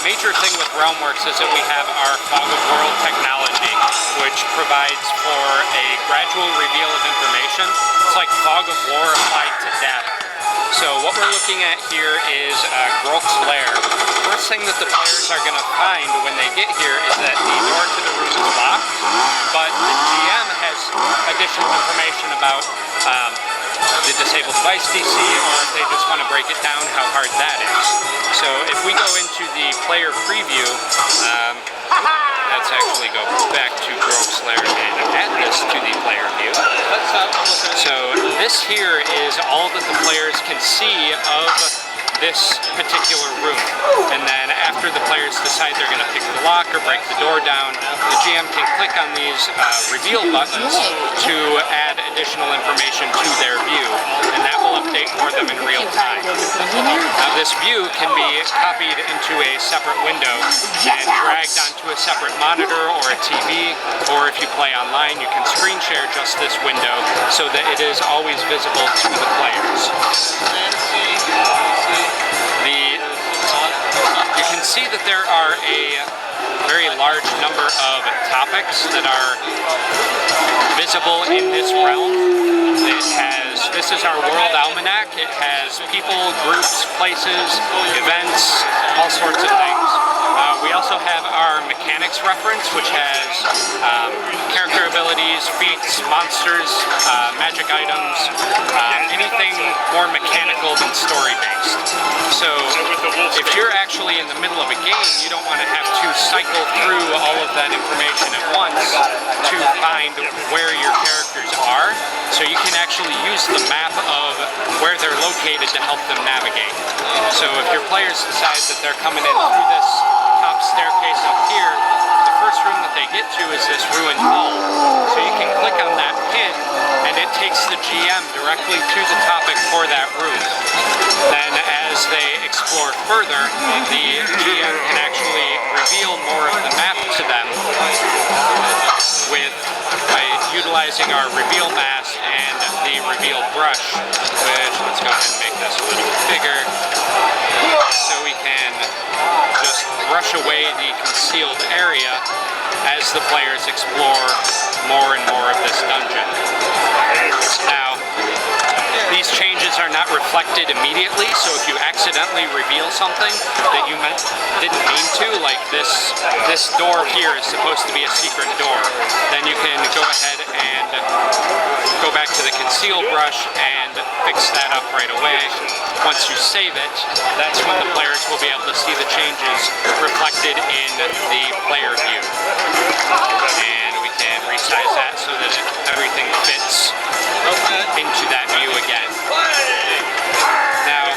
major thing with Realmworks is that we have our Fog of World technology, which provides for a gradual reveal of information. It's like Fog of War applied to data. So what we're looking at here is Grok's lair. First thing that the players are going to find when they get here is that the door to the room is locked, but the GM has additional information about the disabled device DC, or if they just want to break it down, how hard that is. So if we go into the player preview, let's actually go back to Grok's lair and add this to the player view. So this here is all that the players can see of this particular room, and then after the players decide they're going to pick the lock or break the door down, the GM can click on these reveal buttons to add additional information to their view, and that will update for them in real time. Now this view can be copied into a separate window and dragged onto a separate monitor or a TV, or if you play online you can screen share just this window so that it is always visible to the players. You can see that there are a very large number of topics that are visible in this realm. This is our World Almanac. It has people, groups, places, events, all sorts of things. We also have our mechanics reference, which has character abilities, feats, monsters, magic items, anything more mechanical than story-based. So if you're actually in the middle of a game, you don't want to have to cycle through all of that information at once to find where your characters are. So you can actually use the map of where they're located to help them navigate. So if your players decide that they're coming in through this top staircase up here, the first room that they get to is this ruined hall. So you can click on that pin and it takes the GM directly to the topic for that room. Then as they explore further, the GM can actually reveal more of the map to them by utilizing our reveal mask and the reveal brush, which, let's go ahead and make this a little bit bigger, so we can just brush away the concealed area as the players explore more and more of this dungeon. Now, these changes are not reflected immediately, so if you accidentally reveal something that you didn't mean to, like this door here is supposed to be a secret door, then you can go ahead and go back to the conceal brush and fix that up right away. Once you save it, that's when the players will be able to see the changes reflected in the player view. And we can resize that so that everything fits into that view again. Now,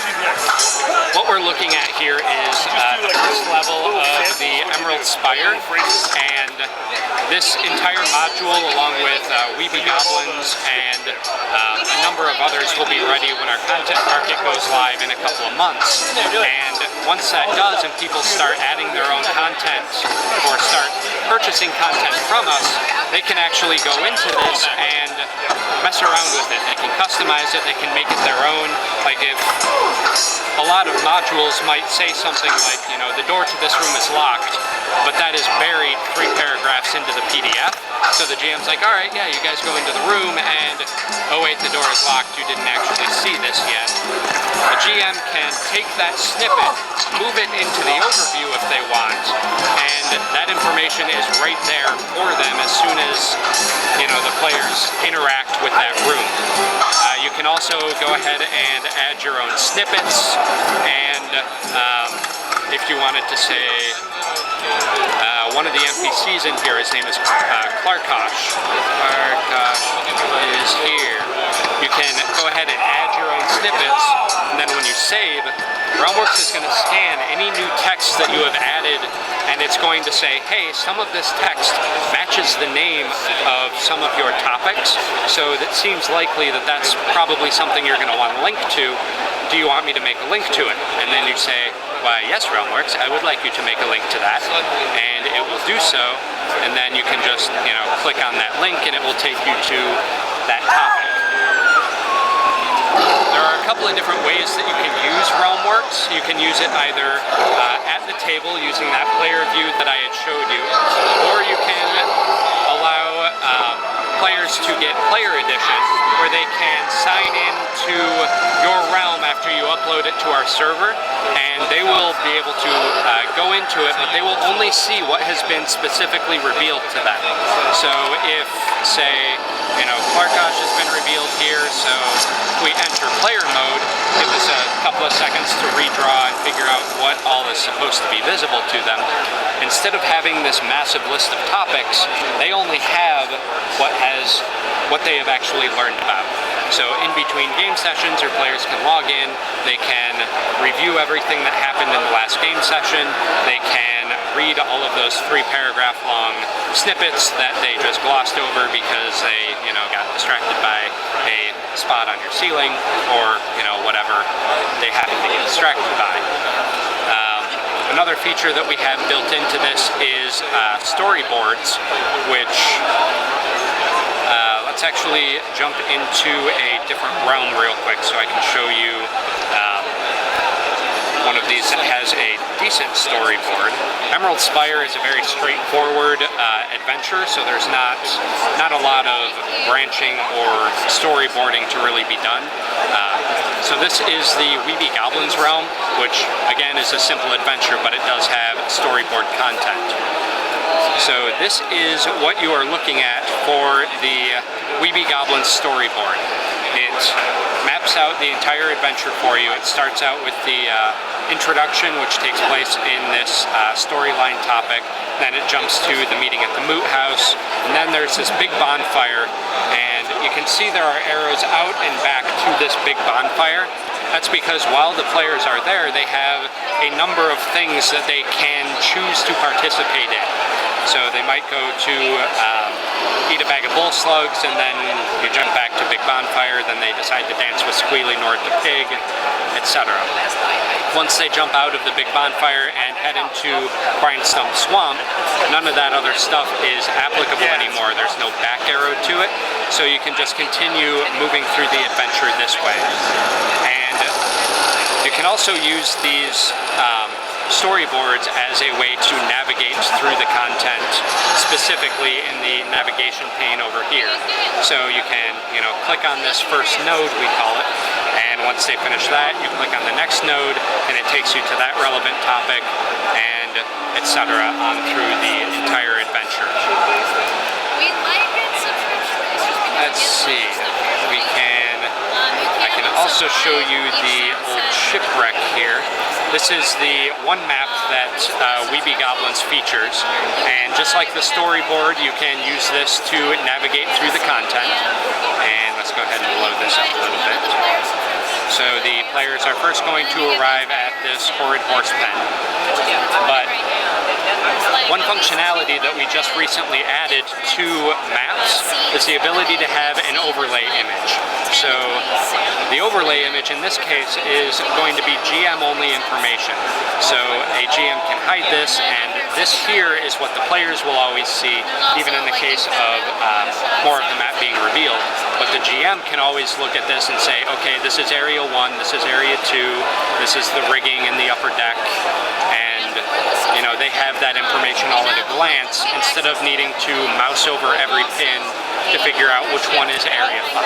what we're looking at here is the first level of the Emerald Spire, and this entire module, along with Weeby Goblins and a number of others, will be ready when our content market goes live in a couple of months. And once that does and people start adding their own content or start purchasing content from us, they can actually go into this and mess around with it. They can customize it, they can make it their own. Like if a lot of modules might say something like, you know, the door to this room is locked, but that is buried 3 paragraphs into the PDF. So the GM's like, alright, yeah, you guys go into the room and, oh wait, the door is locked, you didn't actually see this yet. The GM can take that snippet, move it into the overview if they want, and that information is right there for them as soon as, you know, the players interact with that room. You can also go ahead and add your own snippets, and if you wanted to say, one of the NPCs in here, his name is Clarkosh. Clarkosh is here. You can go ahead and add your own snippets, and then when you save, Realmworks is going to scan any new text that you have added, and it's going to say, hey, some of this text matches the name of some of your topics, so that seems likely that that's probably something you're going to want to link to. Do you want me to make a link to it? And then you say, why, yes, Realmworks, I would like you to make a link to that, and it will do so, and then you can just, you know, click on that link and it will take you to that topic. There are a couple of different ways that you can use Realmworks. You can use it either at the table using that player view that I had showed you, or you can allow players to get Player Edition, where they can sign in to your realm after you upload it to our server, and they will be able to go into it, but they will only see what has been specifically revealed to them. So if, say, Clarkosh has been revealed here, so if we enter player mode, give us a couple of seconds to redraw and figure out what all is supposed to be visible to them. Instead of having this massive list of topics, they only have what they have actually learned about. So in between game sessions, your players can log in, they can review everything that happened in the last game session, they can read all of those 3-paragraph long snippets that they just glossed over because they, got distracted by a spot on your ceiling or, whatever they happen to get distracted by. Another feature that we have built into this is Storyboards, which let's actually jump into a different realm real quick so I can show you one of these that has a decent storyboard. Emerald Spire is a very straightforward adventure, so there's not a lot of branching or storyboarding to really be done. So this is the Weeby Goblins realm, which again is a simple adventure, but it does have storyboard content. So this is what you are looking at for the Weeby Goblins storyboard. It maps out the entire adventure for you. It starts out with the introduction, which takes place in this storyline topic. Then it jumps to the meeting at the Moot House, and then there's this big bonfire, and you can see there are arrows out and back to this big bonfire. That's because while the players are there, they have a number of things that they can choose to participate in. So they might go to eat a bag of bull slugs, and then you jump back to Big Bonfire, then they decide to dance with Squealy Nord the Pig, etc. Once they jump out of the Big Bonfire and head into Brinestump Swamp, none of that other stuff is applicable anymore. There's no back arrow to it, so you can just continue moving through the adventure this way. And you can also use these storyboards as a way to navigate through the content, specifically in the navigation pane over here. So you can, click on this first node, we call it, and once they finish that, you click on the next node, and it takes you to that relevant topic, and etc. on through the entire adventure. Let's see, I can also show you the old shipwreck here. This is the one map that Weeby Goblins features, and just like the storyboard, you can use this to navigate through the content. And let's go ahead and blow this up a little bit. So the players are first going to arrive at this horrid horse pen, but one functionality that we just recently added to maps is the ability to have an overlay image. So the overlay image in this case is going to be GM only information. So a GM can hide this, and this here is what the players will always see, even in the case of more of the map being revealed. But the GM can always look at this and say, okay, this is Area 1, this is Area 2, this is the rigging in the upper deck, and they have that information all at a glance instead of needing to mouse over every pin to figure out which one is Area 5.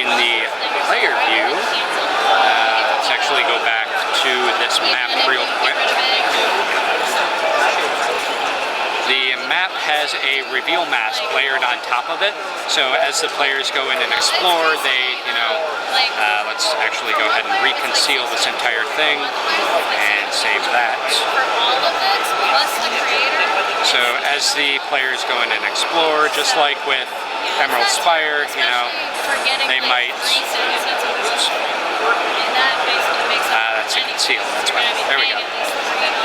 In the player view, let's actually go back to this map real quick. The map has a reveal mask layered on top of it, so as the players go in and explore, they, let's actually go ahead and reconceal this entire thing and save that. So as the players go in and explore, just like with Emerald Spire, they might, that's a conceal, that's right, there we go.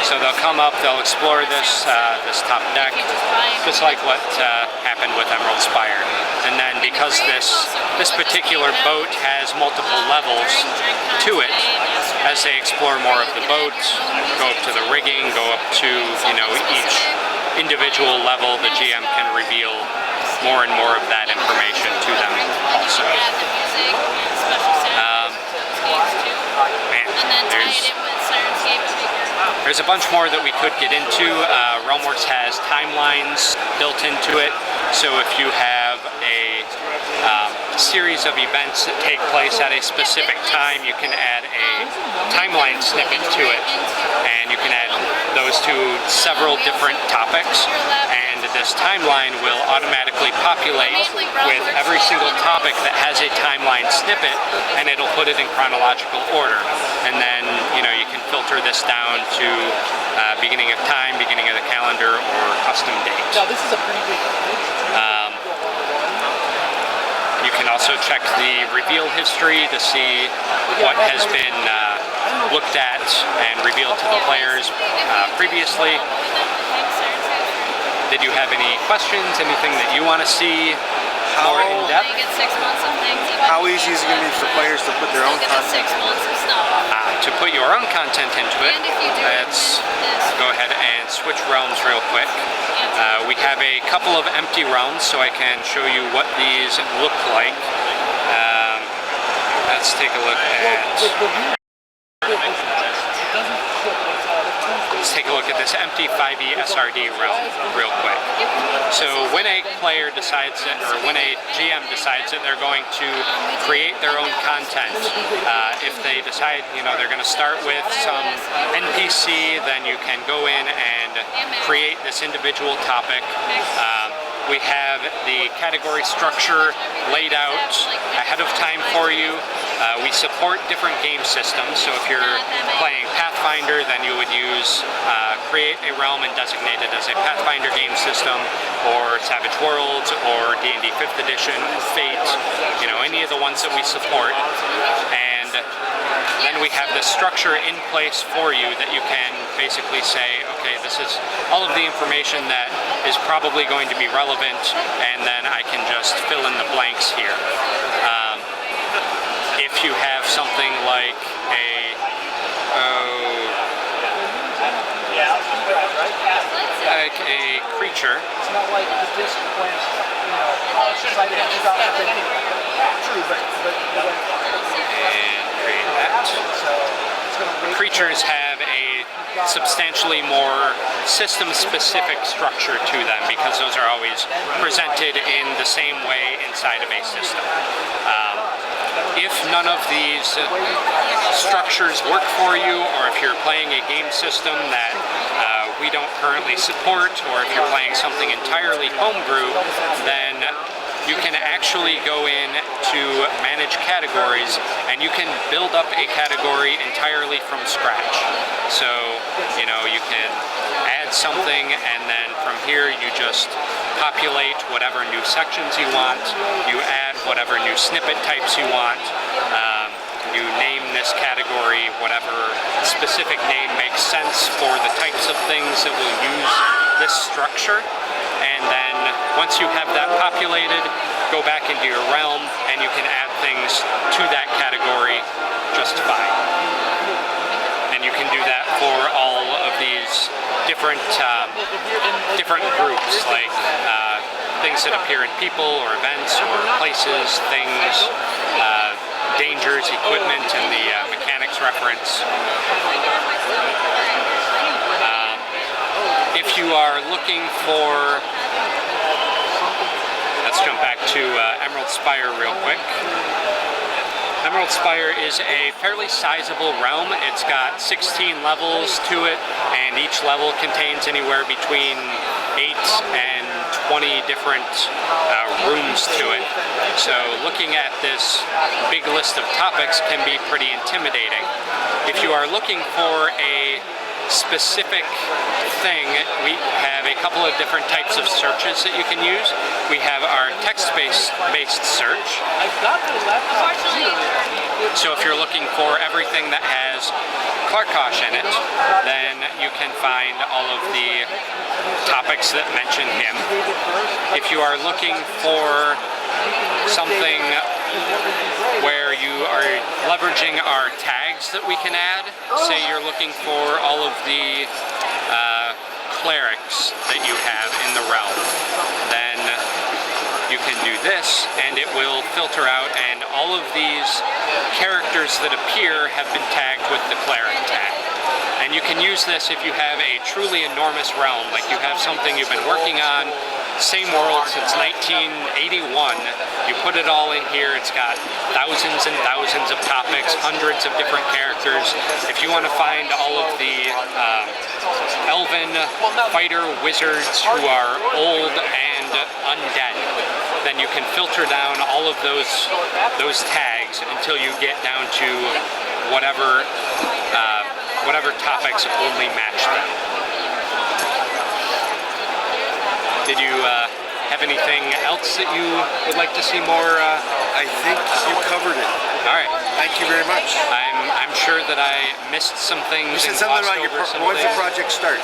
So they'll come up, they'll explore this top deck, just like what happened with Emerald Spire. And then because this particular boat has multiple levels to it, as they explore more of the boat, go up to the rigging, go up to, each individual level, the GM can reveal more and more of that information to them also. Man, there's a bunch more that we could get into. Realmworks has timelines built into it, so if you have a series of events that take place at a specific time, you can add a timeline snippet to it, and you can add those to several different topics, and this timeline will automatically populate with every single topic that has a timeline snippet, and it'll put it in chronological order. And then, you know, you can filter this down to beginning of time, beginning of the calendar, or custom date. Now this is a pretty big You can also check the reveal history to see what has been looked at and revealed to the players previously. Did you have any questions? Anything that you want to see more in depth? How easy is it going to be for players to put their own content? To put your own content into it, let's go ahead and switch realms real quick. We have a couple of empty realms, so I can show you what these look like. Let's take a look at... Let's take a look at this empty 5e SRD realm real quick. So when a player decides that, or when a GM decides that they're going to create their own content, if they decide, you know, they're going to start with some NPC, then you can go in and create this individual topic. We have the category structure laid out ahead of time for you. We support different game systems, so if you're playing Pathfinder, then you would use create a realm and designate it as a Pathfinder game system, or Savage Worlds, or D&D 5th Edition, Fate, you know, any of the ones that we support. And then we have the structure in place for you that you can basically say, okay, this is all of the information that is probably going to be relevant, and then I can just fill in the blanks here. If you have something like a creature, it's not like the disc went, you know, it's just like it ended up true, but and create that. Creatures have a substantially more system-specific structure to them, because those are always presented in the same way inside of a system. If none of these structures work for you, or if you're playing a game system that we don't currently support, or if you're playing something entirely homebrew, then you can actually go in to manage categories, and you can build up a category entirely from scratch. So, you know, you can add something, and then from here you just populate whatever new sections you want, you add whatever new snippet types you want, you name this category whatever specific name makes sense for the types of things that will use this structure, and then once you have that populated, go back into your realm and you can add things to that category just fine. And you can do that for all of these different groups, like things that appear in people or events or places, things, dangers, equipment, and the mechanics reference. If you are looking for, let's jump back to Emerald Spire real quick. Emerald Spire is a fairly sizable realm. It's got 16 levels to it, and each level contains anywhere between 8 and 20 different rooms to it. So looking at this big list of topics can be pretty intimidating. If you are looking for a specific thing, we have a couple of different types of searches that you can use. We have our text-based search. So if you're looking for everything that has Clarkosh in it, then you can find all of the topics that mention him. If you are looking for something where you are leveraging our tags that we can add, say you're looking for all of the clerics that you have in the realm, then you can do this and it will filter out, and all of these characters that appear have been tagged with the cleric tag. And you can use this if you have a truly enormous realm, like you have something you've been working on, same world since 1981. You put it all in here, it's got thousands and thousands of topics, hundreds of different characters. If you want to find all of the elven fighter wizards who are old and undead, then you can filter down all of those tags until you get down to whatever topics only match them. Did you have anything else that you would like to see more? I think you covered it. All right. Thank you very much. I'm sure that I missed some things. You said and something glossed about over some when's the things. project start?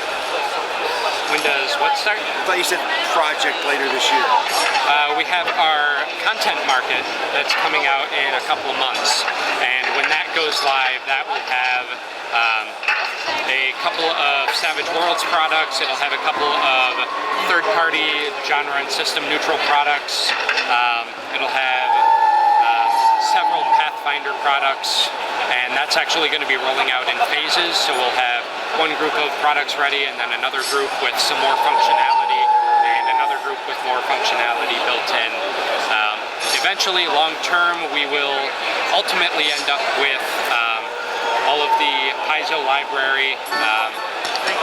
When does what start? I thought you said project later this year. We have our content market that's coming out in a couple of months, and when that goes live, that will have a couple of Savage Worlds products. It'll have a couple of third-party genre and system-neutral products. It'll have several Pathfinder products, and that's actually going to be rolling out in phases. So we'll have one group of products ready, and then another group with some more functionality, and another group with more functionality built in. Eventually, long term, we will ultimately end up with all of the Paizo library.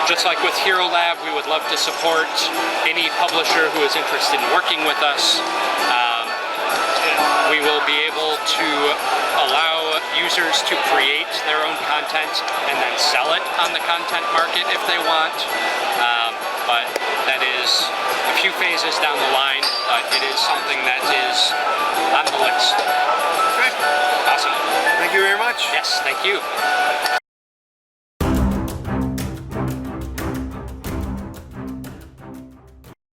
Just like with Hero Lab, we would love to support any publisher who is interested in working with us. We will be able to allow users to create their own content and then sell it on the content market if they want. But that is a few phases down the line, but it is something that is on the list. Okay. Awesome. Thank you very much. Yes, thank you.